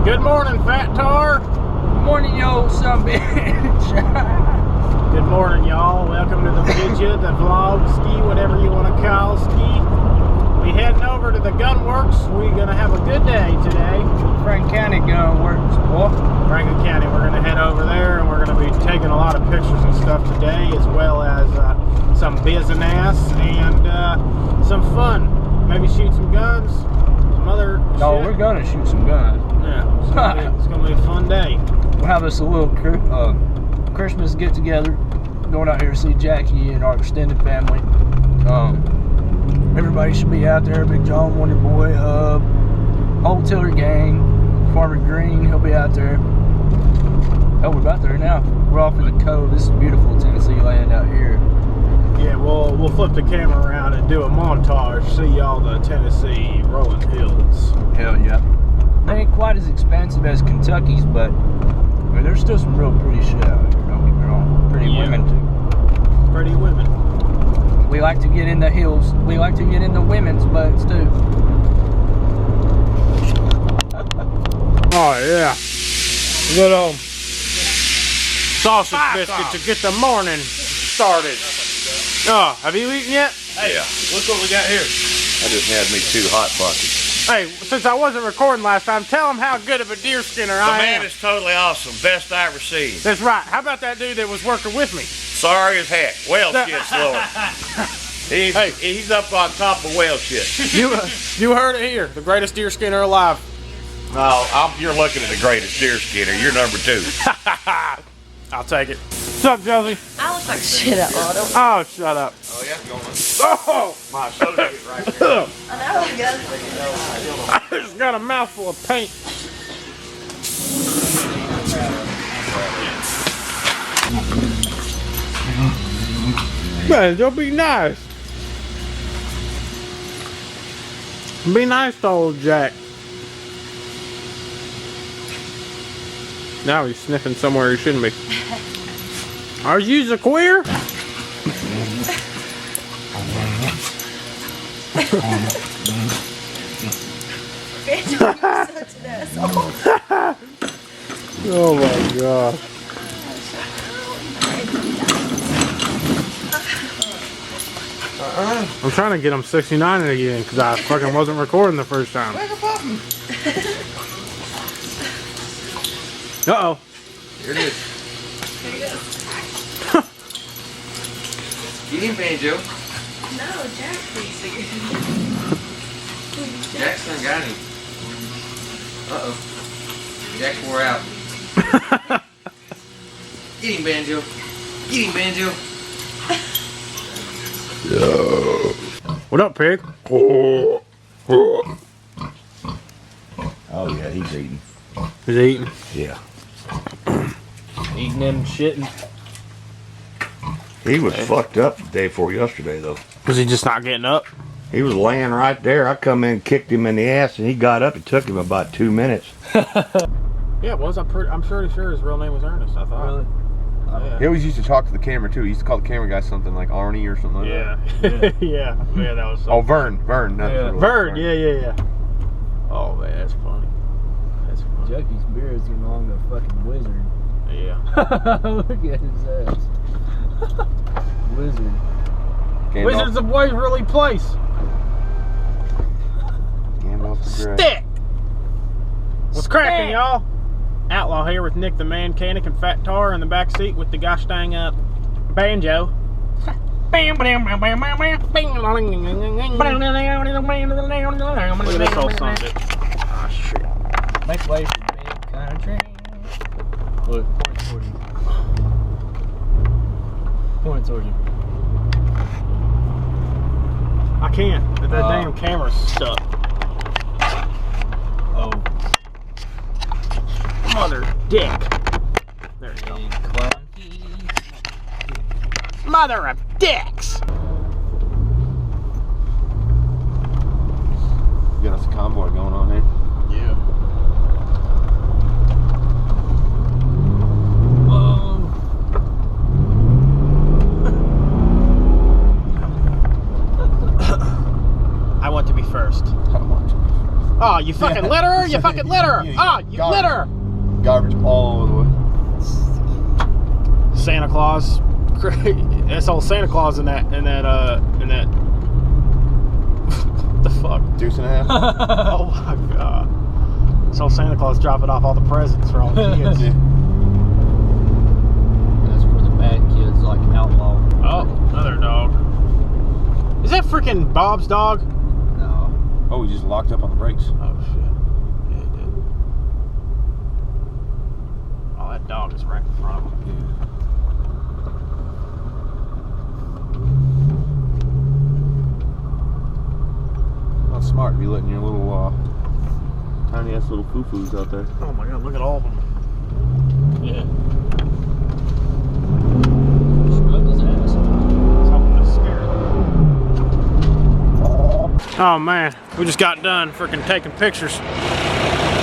Good morning, Fat Tar. Good morning, yo, son bitch. Good morning, y'all. Welcome to the video, the vlog ski, whatever you want to call ski. We heading over to the Gunworks. We're gonna have a good day today. Franklin County Gunworks, boy. Franklin County. We're gonna head over there, and we're gonna be taking a lot of pictures and stuff today, as well as some business and some fun. Maybe shoot some guns. Some other No, shit. we're gonna shoot some guns. Yeah, it's gonna be a fun day. We'll have us a little Christmas get together. Going out here to see Jackie and our extended family. Everybody should be out there. Big John, Wonder Boy, whole Tiller gang, Farmer Green, he'll be out there. Oh, we're about there now. We're off in the cove. This is beautiful Tennessee land out here. Yeah, we'll flip the camera around and do a montage. See all the Tennessee rolling hills. Hell yeah. They ain't quite as expensive as Kentucky's, but I mean, there's still some real pretty shit out here. Don't get me wrong. Pretty women too. Pretty women. We like to get in the hills. We like to get in the women's butts too. Oh yeah. Good old sausage biscuit to get the morning started. Oh, have you eaten yet? Hey, look what we got here. I just had me 2 hot pockets. Hey, since I wasn't recording last time, tell them how good of a deer skinner I am. The man is totally awesome. Best I ever seen. That's right. How about that dude that was working with me? Sorry as heck. Whale shit's lower. He's up on top of whale shit. You heard it here. The greatest deer skinner alive. No, you're looking at the greatest deer skinner. You're number 2. I'll take it. What's up, Josie? I look like shit at Lotto. Oh, shut up. Oh, yeah, going. Oh! My associate right there. I know, good. I just got a mouthful of paint. Man, don't be nice. Be nice to old Jack. Now he's sniffing somewhere he shouldn't be. Are you a queer? Bitch, you're such an asshole. Oh my god. I'm trying to get him 69 again because I fucking wasn't recording the first time. Uh-oh. Here it is. There you go. You didn't banjo. No, Jack, please. Jackson got him. Uh-oh. Jack wore out. Get him, Banjo. Get him, Banjo. What up, pig? Oh yeah, he's eating. He's eating. Yeah. Eating and shitting. He was fucked up the day before yesterday though. Was he just not getting up? He was laying right there. I come in, kicked him in the ass, and he got up. It took him about 2 minutes. Yeah, it was. I'm pretty sure his real name was Ernest. I thought. Really? Yeah. He always used to talk to the camera too. He used to call the camera guy something like Arnie or something like Yeah. that. Yeah. Yeah, that was so Oh, Vern. That's Yeah. what it was. Vern, yeah. Oh man, that's funny. That's funny. Jackie's beard is getting along the fucking wizard. Yeah. Look at his ass. Wizard. Gandalf, Wizards of Waverly Place. Gandalf the Grey. Stick. What's cracking, y'all? Outlaw here with Nick the Mechanic and Fat Tar in the back seat with the gosh dang banjo. Look at this old son of a bitch. Ah, shit. Make way for big country. Look, point towards you. Point towards you. I can't. That damn camera's stuck. Oh. Mother dick. There you go. Big clunky. Mother of dicks. You got us a convoy going on here. Yeah. I want to be first. I want to be first. Oh, you fucking litterer! You fucking litterer! Ah, you litter! Garbage all over the way. Santa Claus. That's old Santa Claus in that. What the fuck? Deuce and a half. Oh my god. So Santa Claus dropping off all the presents for all the kids. That's for the bad kids like Outlaw. Oh, another dog. Is that freaking Bob's dog? No. Oh, he just locked up on the brakes. Oh shit. Yeah, he did. Oh, that dog is right in front of him. Not smart to be letting your little tiny ass little foo-foos out there. Oh my god, look at all of them. Yeah. Scrubbed his ass. Something that's scary. Oh man, we just got done freaking taking pictures.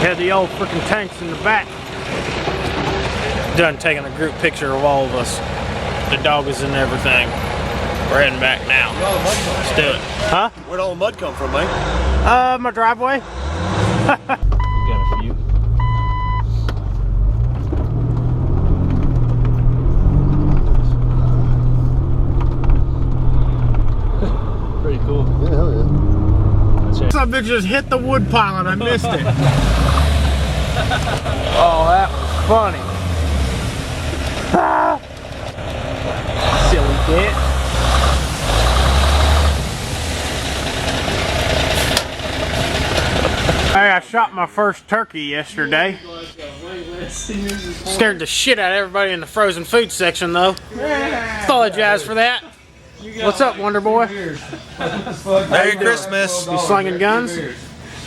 Had the old freaking tanks in the back. Done taking a group picture of all of us. The dog is in everything. We're heading back now. Let's do it. Huh? Where'd all the mud come from, mate? My driveway. Got a few. Pretty cool. Yeah, hell yeah. Some bitch just hit the wood pile and I missed it. Oh, that was funny. Ah. Silly bitch. Hey, I shot my first turkey yesterday. Scared the shit out of everybody in the frozen food section, though. Apologize for that. What's up, Wonder Boy? Merry Christmas. You slinging guns?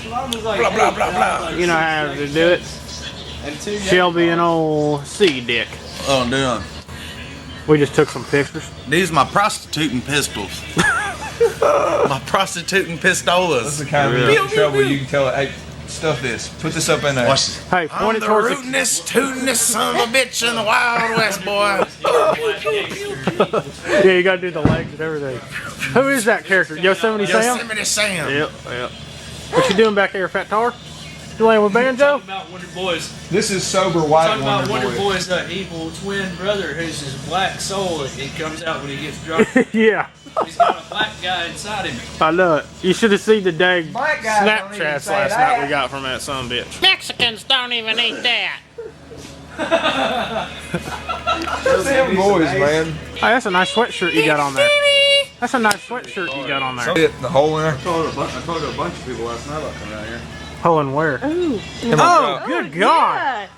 Blah, blah, blah, blah. You know how to do it. Shelby and old C Dick. Oh, damn. We just took some pictures. These are my prostituting pistols. My prostituting pistolas. That's the kind of trouble you can tell it, hey, stuff this. Put this up in there. Watch this. Hey, point I'm it the towards rootinest, tootinest son of a bitch in the Wild West, boy. Yeah, you gotta do the legs and everything. Who is that character? Yosemite Sam? Yosemite Sam. Yep, yep. What you doing back there, Fat Tar? You playing with Banjo? About Wonder Boy's. This is sober white Talking about Wonder Wonder Boy. Boy's evil twin brother, who's his black soul. It comes out when he gets drunk. Yeah, He's got a black guy inside him. I know it. You should have seen the dang Black guys don't even Snapchats say last that. night we got from that son bitch. Mexicans don't even eat that. Them boys, man. Hey, that's a nice sweatshirt you got on there. That's a nice sweatshirt you got on there. Hit the hole in there. I talked to a bunch of people last night about coming out here. Oh, and where? Ooh. Oh, good God.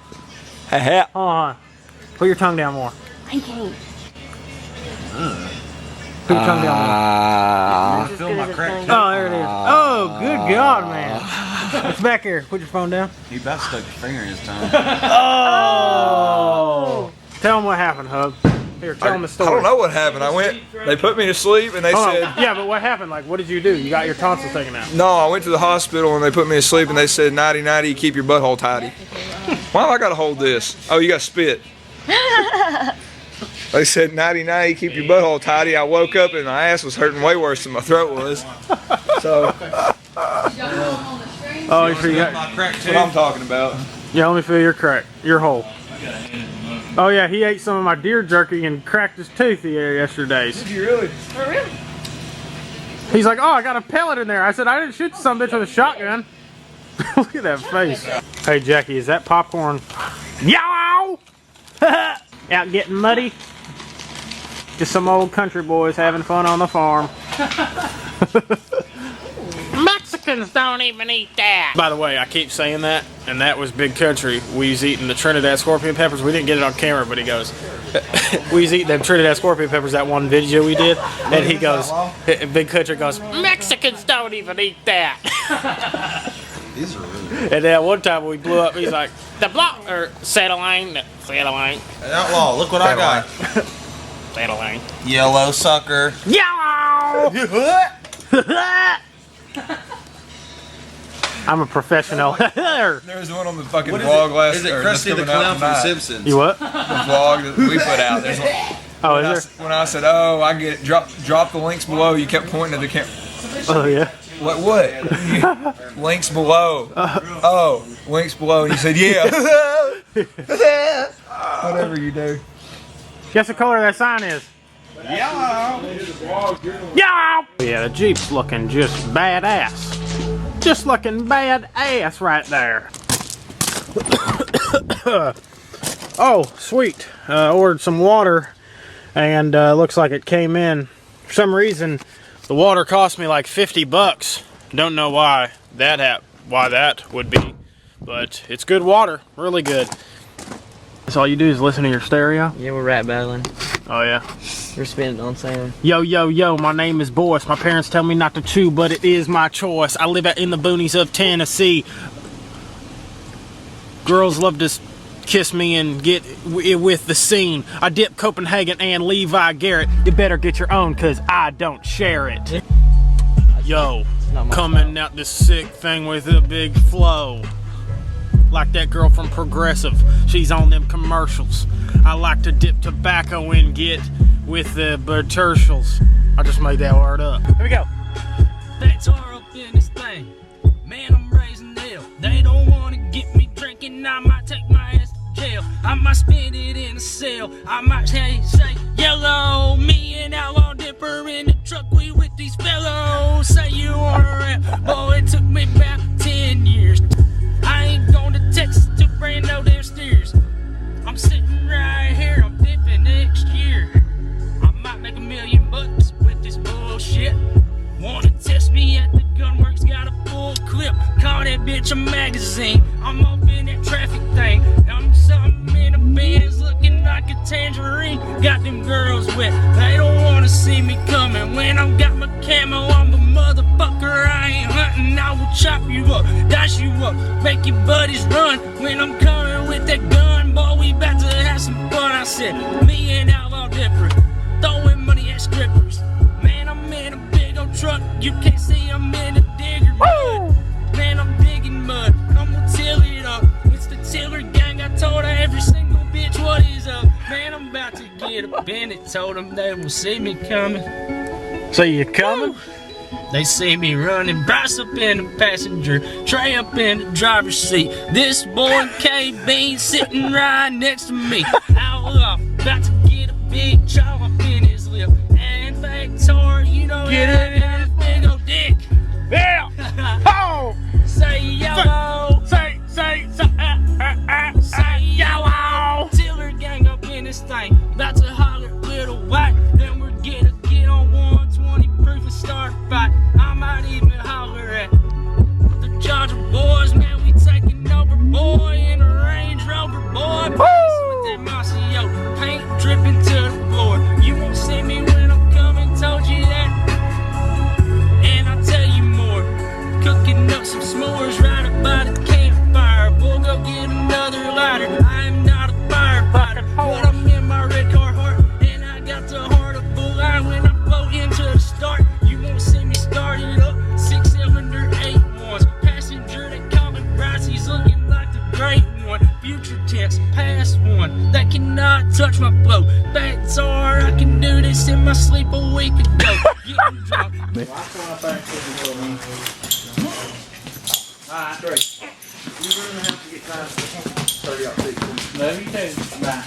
Yeah. Hold on. Put your tongue down more. I can't. Put your tongue down more. It's as good as a tongue. Oh, there it is. Oh, good God, man. It's back here. Put your phone down. He about stuck his finger in his tongue. Oh! Tell them what happened, Hub. Here, tell them the I story. don't know what happened. I went, they put me to sleep and they Hold on. said, Yeah, but what happened? Like, what did you do? You got your tonsils taken out. no, I went to the hospital and they put me to sleep and they said, nighty nighty, you keep your butthole tidy. Why have I got to hold this? Oh, you got to spit. They said, nighty nighty, keep your butthole tidy. I woke up and my ass was hurting way worse than my throat was. So, Oh, you sure you got, that's what I'm talking about. yeah, let me feel your crack. Your hole. Oh, yeah, he ate some of my deer jerky and cracked his tooth yesterday. Did you really? For real? He's like, oh, I got a pellet in there. I said, I didn't shoot some bitch with a shotgun. Look at that face. Hey, Jackie, is that popcorn? Yow! Out getting muddy? Just some old country boys having fun on the farm. Mexicans don't even eat that. By the way, I keep saying that, and that was Big Country. We was eating the Trinidad scorpion peppers. We didn't get it on camera, but he goes, we was eating them Trinidad scorpion peppers, that one video we did, and he goes, Big Country goes, Mexicans don't even eat that. These are really And then one time we blew up, he's like, the block, or Satellite. Outlaw, look what I got. Satellite. Yellow sucker. Yow! I'm a professional. There was one on the fucking vlog last Is it or Krusty the that's coming Clown out from The tonight. Simpsons? You what? The vlog that we put out. There's one. Oh, When is I, there? when I said, oh, I get it, drop the links below, you kept pointing at the camera. Oh, yeah. What? Links below. Oh, links below. And you said, yeah. Whatever you do. Guess what color that sign is? Yellow. Yeah! Yeah, the Jeep's looking just badass. Just looking badass right there. Oh, sweet. Ordered some water, and looks like it came in. For some reason, the water cost me like 50 bucks. Don't know why that would be, but it's good water, really good. So all you do is listen to your stereo? Yeah, we're rap battling. Oh yeah. We're spinning on sound. Yo, yo, yo, my name is Boris. My parents tell me not to chew, but it is my choice. I live out in the boonies of Tennessee. Girls love to kiss me and get with the scene. I dip Copenhagen and Levi Garrett. You better get your own, cause I don't share it. Yo, coming out this sick thing with a big flow. Like that girl from Progressive, she's on them commercials. I like to dip tobacco and get with the tertials. I just made that word up. Here we go. That's all up in this thing. Man, I'm raising hell. They don't want to get me drinking. I might take my ass to jail. I might spend it in a cell. I might say yellow. Me and Outlaw Dipper in the truck. We with these fellows. Say you wanna rap. Boy, it took me about 10 years. I ain't going to Texas to brand no damn steers. I'm sitting right here, I'm dipping next year. I might make $1 million with this bullshit. Wanna test me at the gunworks, got a full clip. Call that bitch a magazine. I'm up in that traffic thing. I'm something in a Benz looking like a tangerine. Got them girls wet, they don't wanna see me coming. When I got my camo, I'm a motherfucker. I ain't hunting, I will chop you up, dice you up, make your buddies run. When I'm coming with that gun, boy, we about to have some fun. I said, me and Outlaw Dipper, throwing money at strippers. Man, I'm in a big old truck, you can't see I'm in a digger mud. Man, I'm digging mud, I'm gonna till it up. It's the Tiller gang, I told every single bitch what is up. Man, I'm about to get up in it, told them they will see me coming. So you coming? They see me running, Bryce up in the passenger, Trey up in the driver's seat. This boy KB sitting right next to me. Outlaw, about to get a big chop up in his lip. And Factor, you know that got a big old dick. Yeah! Oh! Say yellow. Say Yellow. Tiller gang up in this thing, about to holler little white. Then we're gonna get on 120 proof and start a fight. I might even holler at the Georgia boys, man. We taking over, boy, in a Range Rover, boy. With that Mossio paint dripping to the floor. You won't see me when I'm coming, told you that. And I'll tell you more. Cooking up some s'mores right up by the campfire. We'll go get another lighter. I am not a firefighter, but I'm in my red Carhartt, and I got the heart of bull iron when I blow into the start. You won't see me start it up. 6-cylinder 8-1s. Passenger, they call me Bryce. He's looking like the great one. Future tense, past one. That cannot touch my flow. That's hard. I can do this in my sleep a week ago. Getting drunk. Alright, great. You're gonna have to get time to 30 out 6. Love you too. Bye.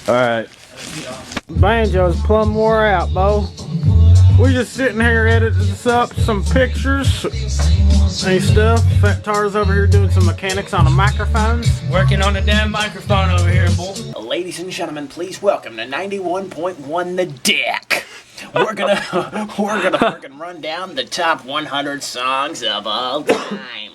Alright. Banjo's plumb wore out, Bo. We just sitting here editing this up, some pictures and stuff. Fat Tar's over here doing some mechanics on the microphones. Working on the damn microphone over here, boy. Ladies and gentlemen, please welcome to 91.1 The Deck. We're gonna freaking run down the top 100 songs of all time.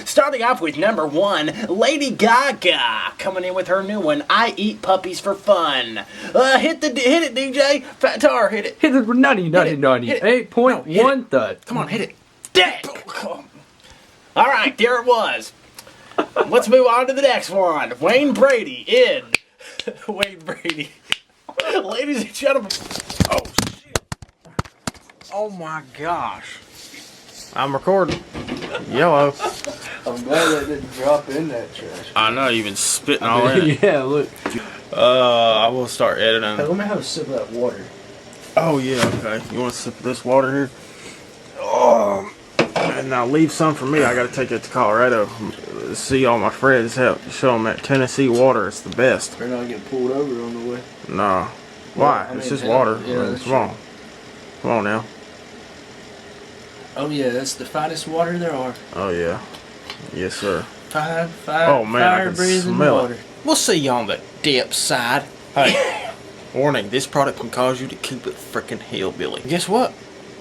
Starting off with number 1, Lady Gaga, coming in with her new one, I Eat Puppies for Fun. Hit it, DJ. Fat Tar, hit it. Hit it for 8.1 thud. Come on, hit it. Deck. All right, there it was. Let's move on to the next one. Wayne Brady in Wayne Brady. Ladies and gentlemen. Oh shit. Oh my gosh. I'm recording. Yellow. I'm glad that didn't drop in that trash. I know, you've been spitting all in it. Yeah, look. I will start editing. Hey, let me have a sip of that water. Oh yeah, okay. You want to sip of this water here? Oh, and now leave some for me. I got to take it to Colorado. See all my friends. Help show them that Tennessee water is the best. Better not get pulled over on the way. No. Why? I It's mean, just hell, water. yeah, that's Come on. Come on now. Oh yeah, that's the finest water there are. Oh yeah. Yes, sir. Fire, Oh man, I can breathing smell water. it. We'll see you on the dip side. Hey, warning, this product can cause you to keep it frickin' hillbilly. Guess what?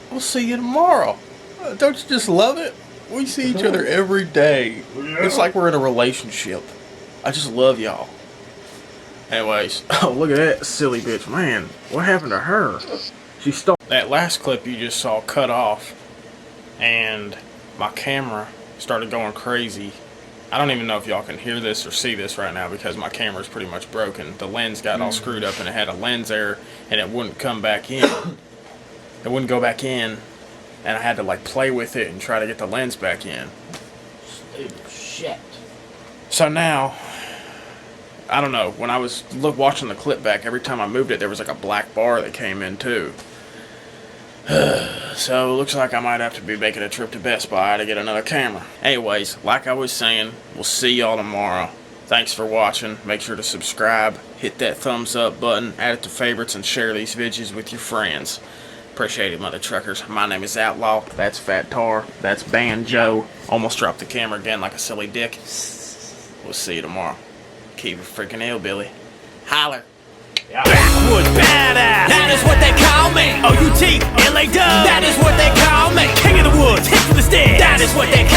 We'll see you tomorrow. Don't you just love it? We see each other every day. It's like we're in a relationship. I just love y'all. Anyways, oh look at that silly bitch. Man, what happened to her? She stole that last clip you just saw cut off, and my camera started going crazy. I don't even know if y'all can hear this or see this right now because my camera's pretty much broken. The lens got all screwed up and it had a lens error and it wouldn't come back in. It wouldn't go back in, and I had to like play with it and try to get the lens back in. Shit. So now, I don't know, when I was watching the clip back, every time I moved it there was like a black bar that came in too. So it looks like I might have to be making a trip to Best Buy to get another camera. Anyways, like I was saying, we'll see y'all tomorrow. Thanks for watching. Make sure to subscribe, hit that thumbs up button, add it to favorites, and share these videos with your friends. Appreciate it, mother truckers. My name is Outlaw. That's Fat Tar. That's Banjo. Almost dropped the camera again like a silly dick. We'll see you tomorrow. Keep it freaking hillbilly. Holler. Backwoods badass. That is what they call me. O-U-T, L-A-W. That is what they call me. King of the woods, hit to the stead. That is what they